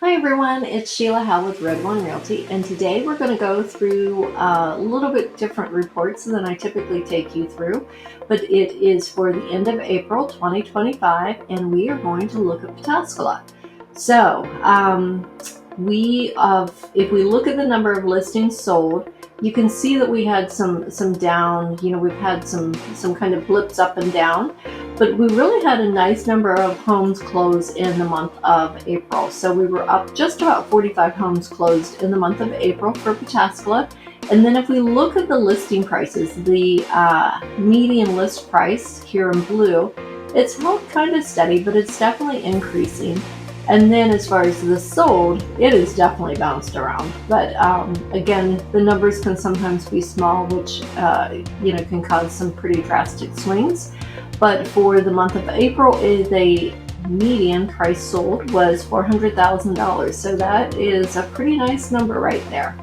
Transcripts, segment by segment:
Hi everyone, it's Sheila Howe with Red One Realty, and today we're going to go through a little bit different reports than I typically take you through, but it is for the end of April 2025, and we are going to look at Pataskala. So, if we look at the number of listings sold, you can see that we had some down. We've had some kind of blips up and down. But we really had a nice number of homes close in the month of April. So we were up just about 45 homes closed in the month of April for Pataskala. And then if we look at the listing prices, the median list price here in blue, it's held kind of steady, but it's definitely increasing. And then as far as the sold, it is definitely bounced around. But again, the numbers can sometimes be small, which can cause some pretty drastic swings. But for the month of April, the median price sold was $400,000. So that is a pretty nice number right there.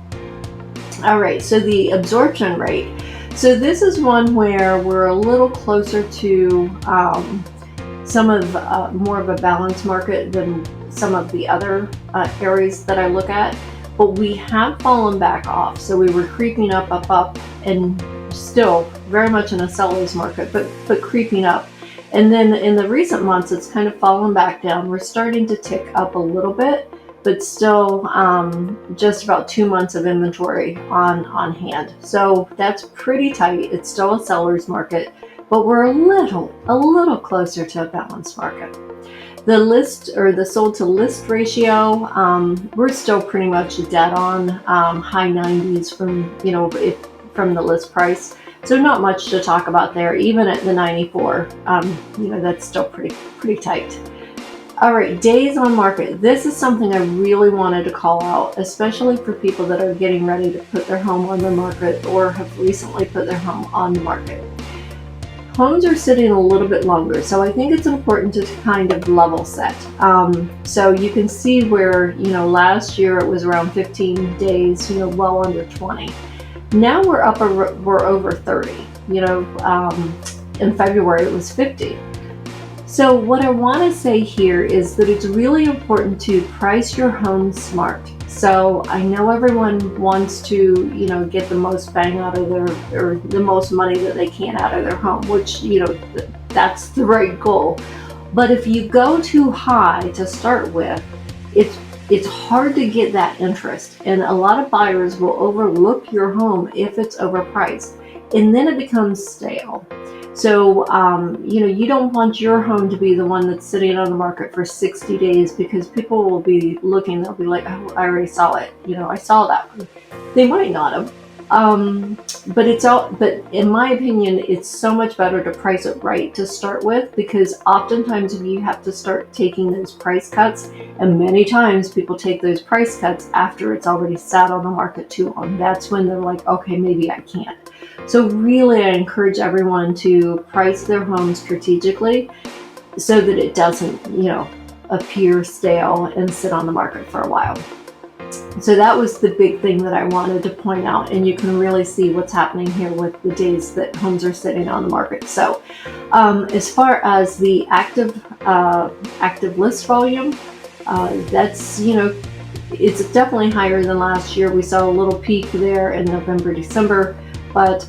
All right, so the absorption rate. So this is one where we're a little closer to some of more of a balanced market than some of the other areas that I look at. But we have fallen back off. So we were creeping up, and still very much in a seller's market, but creeping up. And then in the recent months, it's kind of fallen back down. We're starting to tick up a little bit, but still just about 2 months of inventory on hand. So that's pretty tight. It's still a seller's market, but we're a little closer to a balanced market. The list or the sold to list ratio, we're still pretty much dead on, high 90s from the list price. So not much to talk about there, even at the 94. That's still pretty tight. All right, days on market. This is something I really wanted to call out, especially for people that are getting ready to put their home on the market or have recently put their home on the market. Homes are sitting a little bit longer, so I think it's important to kind of level set. So you can see where, last year it was around 15 days, well under 20. Now we're over 30. In February it was 50. So what I want to say here is that it's really important to price your home smart. So I know everyone wants to, get the most bang out of or the most money that they can out of their home, which, that's the right goal. But if you go too high to start with, it's hard to get that interest. And a lot of buyers will overlook your home if it's overpriced, and then it becomes stale. So, you don't want your home to be the one that's sitting on the market for 60 days because people will be looking, they'll be like, oh, I already saw it. I saw that one. They might not have. But in my opinion, it's so much better to price it right to start with, because oftentimes if you have to start taking those price cuts, and many times people take those price cuts after it's already sat on the market too long, that's when they're like, okay, maybe I can't. So really, I encourage everyone to price their home strategically so that it doesn't, appear stale and sit on the market for a while. So that was the big thing that I wanted to point out, and you can really see what's happening here with the days that homes are sitting on the market. So as far as the active list volume, that's, it's definitely higher than last year. We saw a little peak there in November, December, but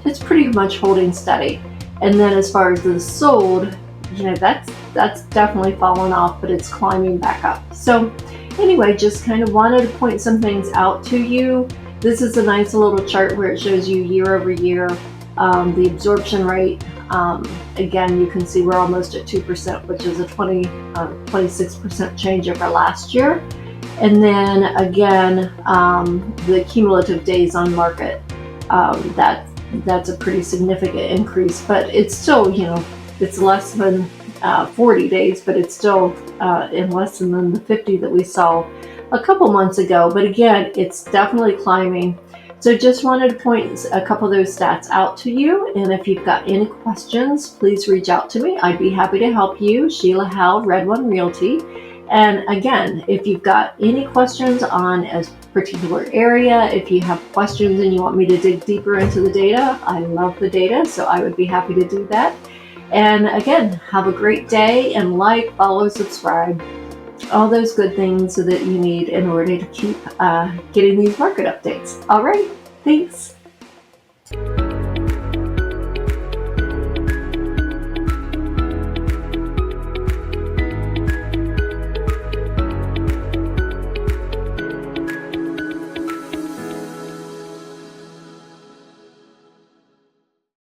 it's pretty much holding steady. And then as far as the sold, that's definitely fallen off, but it's climbing back up. So anyway, just kind of wanted to point some things out to you. This is a nice little chart where it shows you year over year the absorption rate. Again, you can see we're almost at 2%, which is a 26% change over last year. And then again, the cumulative days on market, that's a pretty significant increase, but it's still, it's less than 40 days, but it's still in less than the 50 that we saw a couple months ago. But again, it's definitely climbing. So just wanted to point a couple of those stats out to you. And if you've got any questions, please reach out to me. I'd be happy to help you. Sheila Howe, Red One Realty. And again, if you've got any questions on a particular area, if you have questions and you want me to dig deeper into the data, I love the data, so I would be happy to do that. And again, have a great day, and like, follow, subscribe. all those good things that you need in order to keep getting these market updates. All right, thanks.